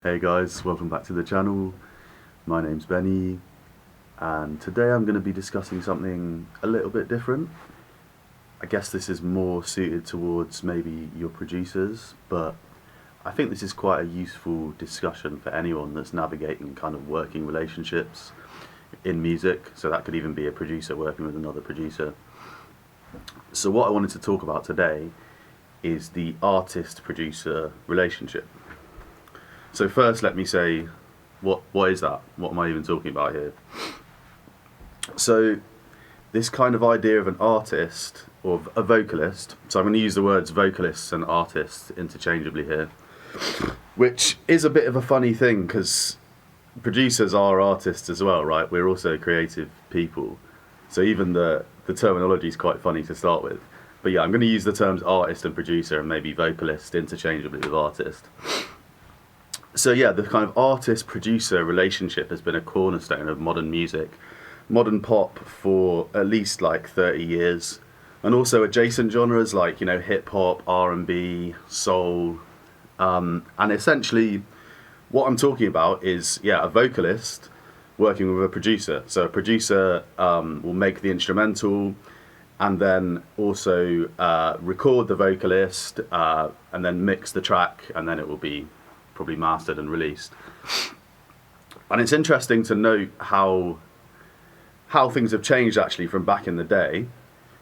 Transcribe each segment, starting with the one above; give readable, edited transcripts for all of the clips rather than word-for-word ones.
Hey guys, welcome back to the channel. My name's Benny, and today I'm going to be discussing something a little bit different. I guess this is more suited towards maybe your producers, but I think this is quite a useful discussion for anyone that's navigating kind of working relationships in music. So that could even be a producer working with another producer. So what I wanted to talk about today is the artist-producer relationship. So first, let me say, what is that? What am I even talking about here? So this kind of idea of an artist, or a vocalist, so I'm going to use the words vocalists and artists interchangeably here, which is a bit of a funny thing because producers are artists as well, right? We're also creative people. So even the terminology is quite funny to start with. But yeah, I'm going to use the terms artist and producer and maybe vocalist interchangeably with artist. So yeah, the kind of artist-producer relationship has been a cornerstone of modern music, modern pop for at least like 30 years, and also adjacent genres like, you know, hip-hop, R&B, soul, and essentially what I'm talking about is, yeah, a vocalist working with a producer. So a producer will make the instrumental and then also record the vocalist and then mix the track, and then it will be probably mastered and released. And it's interesting to note how things have changed actually from back in the day,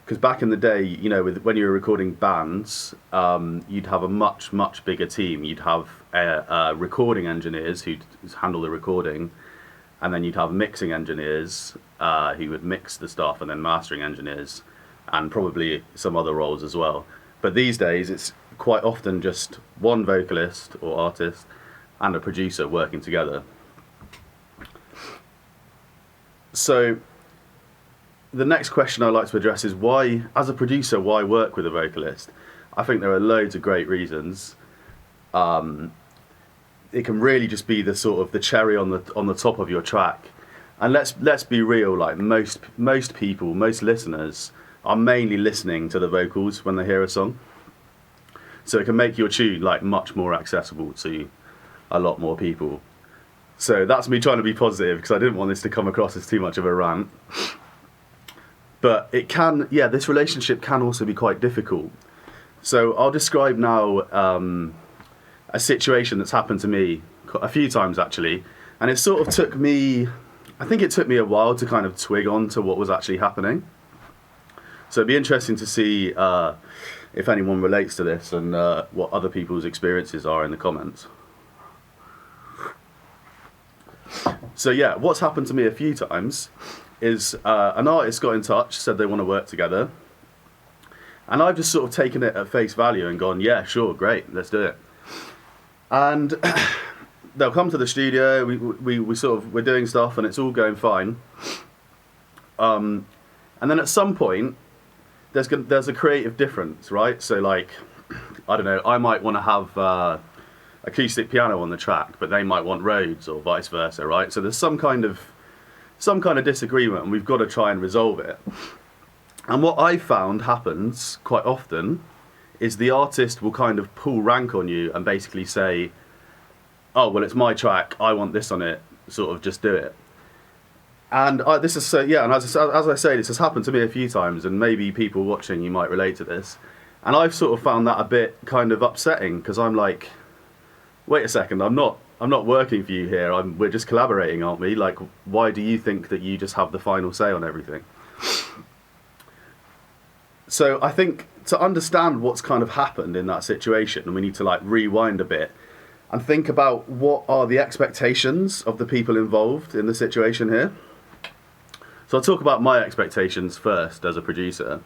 because back in the day, you know, when you were recording bands, you'd have a much bigger team. You'd have recording engineers who'd handle the recording, and then you'd have mixing engineers who would mix the stuff, and then mastering engineers, and probably some other roles as well. But these days it's quite often just one vocalist or artist and a producer working together. So the next question I'd like to address is why, as a producer, why work with a vocalist? I think there are loads of great reasons. It can really just be the sort of the cherry on the top of your track. And let's be real, like most people, most listeners are mainly listening to the vocals when they hear a song. So it can make your tune like much more accessible to a lot more people. So that's me trying to be positive because I didn't want this to come across as too much of a rant. But it can, yeah, this relationship can also be quite difficult. So I'll describe now a situation that's happened to me a few times actually. And it sort of took me, I think it took me a while to kind of twig on to what was actually happening. So it'd be interesting to see if anyone relates to this and what other people's experiences are in the comments. So yeah, what's happened to me a few times is an artist got in touch, said they want to work together, and I've just sort of taken it at face value and gone, yeah, sure, great, let's do it. And they'll come to the studio, we're doing stuff and it's all going fine. And then at some point, there's a creative difference, right? So like, I don't know, I might want to have acoustic piano on the track, but they might want Rhodes or vice versa, right? So there's some kind of disagreement, and we've got to try and resolve it. And what I've found happens quite often is the artist will kind of pull rank on you and basically say, oh, well, it's my track, I want this on it, sort of just do it. And this is so, yeah, and as I say, this has happened to me a few times, and maybe people watching, you might relate to this. And I've sort of found that a bit kind of upsetting, because I'm like, wait a second, I'm not working for you here, we're just collaborating, aren't we? Like, why do you think that you just have the final say on everything? So I think to understand what's kind of happened in that situation, we need to like rewind a bit and think about what are the expectations of the people involved in the situation here. So I'll talk about my expectations first as a producer.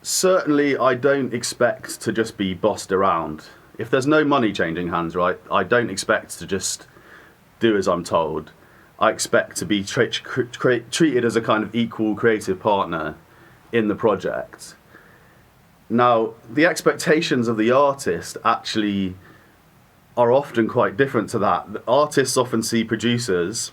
Certainly I don't expect to just be bossed around. If there's no money changing hands, right, I don't expect to just do as I'm told. I expect to be treated as a kind of equal creative partner in the project. Now, the expectations of the artist actually are often quite different to that. The artists often see producers,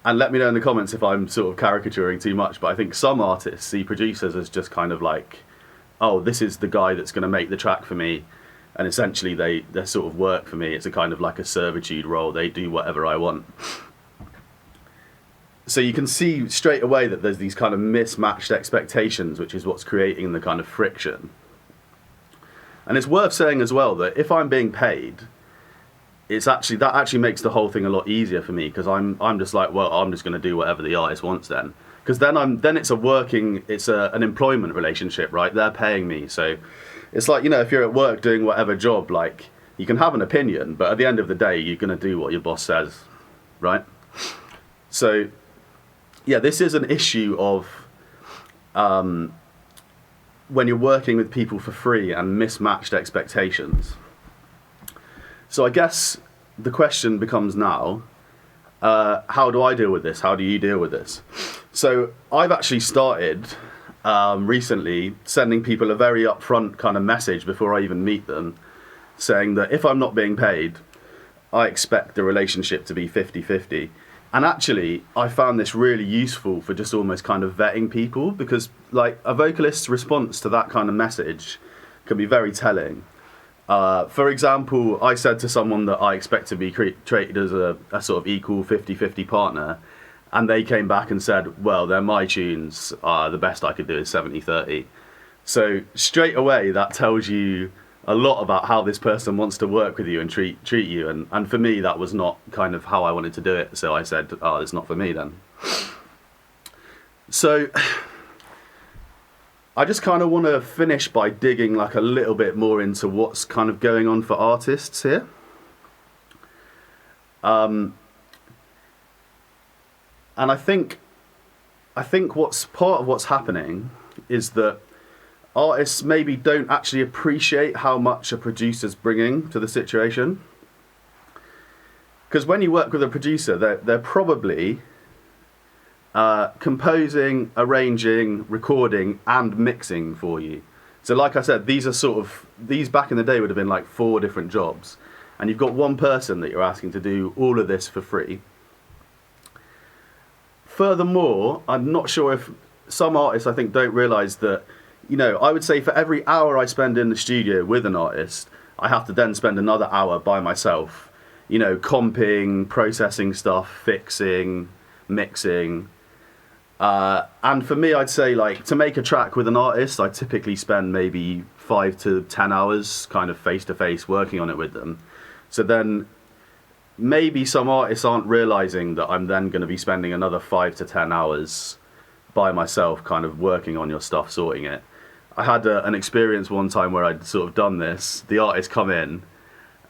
and let me know in the comments if I'm sort of caricaturing too much, but I think some artists see producers as just kind of like, oh, this is the guy that's going to make the track for me, and essentially they sort of work for me. It's a kind of like a servitude role. They do whatever I want. So you can see straight away that there's these kind of mismatched expectations, which is what's creating the kind of friction. And it's worth saying as well that if I'm being paid, that actually makes the whole thing a lot easier for me, because I'm just like, well, I'm just going to do whatever the artist wants then, because then it's an employment relationship, right? They're paying me, so it's like, you know, if you're at work doing whatever job, like, you can have an opinion, but at the end of the day, you're going to do what your boss says, right? So yeah, this is an issue of when you're working with people for free and mismatched expectations. So I guess the question becomes now, how do I deal with this? How do you deal with this? So I've actually started recently sending people a very upfront kind of message before I even meet them, saying that if I'm not being paid, I expect the relationship to be 50-50. And actually, I found this really useful for just almost kind of vetting people, because like a vocalist's response to that kind of message can be very telling. For example, I said to someone that I expect to be treated as a sort of equal 50-50 partner, and they came back and said, well, they're my tunes, the best I could do is 70-30. So straight away, that tells you a lot about how this person wants to work with you and treat you, and for me that was not kind of how I wanted to do it, so I said, oh, it's not for me then. So I just kind of want to finish by digging like a little bit more into what's kind of going on for artists here. And I think what's part of what's happening is that artists maybe don't actually appreciate how much a producer's bringing to the situation. Because when you work with a producer, they're probably composing, arranging, recording, and mixing for you. So like I said, these back in the day would have been like 4 different jobs, and you've got one person that you're asking to do all of this for free. Furthermore, I'm not sure if some artists, I think, don't realise that, you know, I would say for every hour I spend in the studio with an artist, I have to then spend another hour by myself, you know, comping, processing stuff, fixing, mixing. And for me, I'd say, like, to make a track with an artist, I typically spend maybe 5 to 10 hours kind of face-to-face working on it with them. So then maybe some artists aren't realising that I'm then going to be spending another 5 to 10 hours by myself kind of working on your stuff, sorting it. I had an experience one time where I'd sort of done this. The artist come in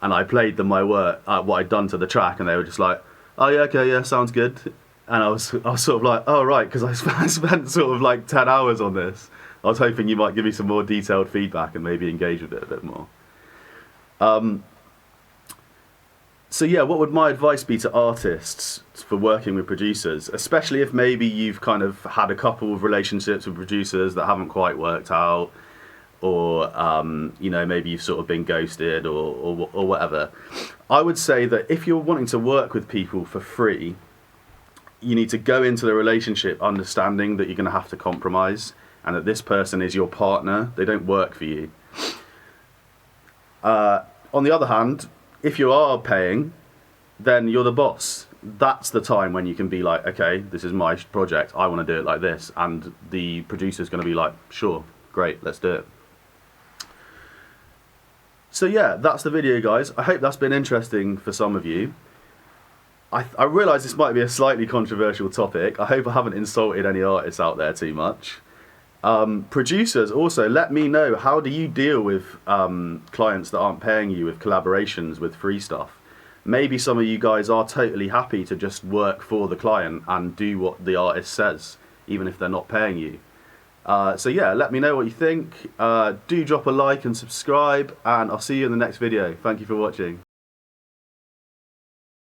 and I played them my work, what I'd done to the track, and they were just like, oh yeah, okay, yeah, sounds good. And I was sort of like, oh right, because I spent sort of like 10 hours on this. I was hoping you might give me some more detailed feedback and maybe engage with it a bit more. So yeah, what would my advice be to artists for working with producers, especially if maybe you've kind of had a couple of relationships with producers that haven't quite worked out, or you know, maybe you've sort of been ghosted or whatever. I would say that if you're wanting to work with people for free, you need to go into the relationship understanding that you're going to have to compromise, and that this person is your partner. They don't work for you. On the other hand, if you are paying, then you're the boss. That's the time when you can be like, okay, this is my project, I want to do it like this, and the producer's going to be like, sure, great, let's do it. So yeah, that's the video, guys. I hope that's been interesting for some of you. I realise this might be a slightly controversial topic. I hope I haven't insulted any artists out there too much. Producers, also, let me know, how do you deal with clients that aren't paying you with collaborations with free stuff? Maybe some of you guys are totally happy to just work for the client and do what the artist says, even if they're not paying you. So yeah, let me know what you think. Do drop a like and subscribe, and I'll see you in the next video. Thank you for watching.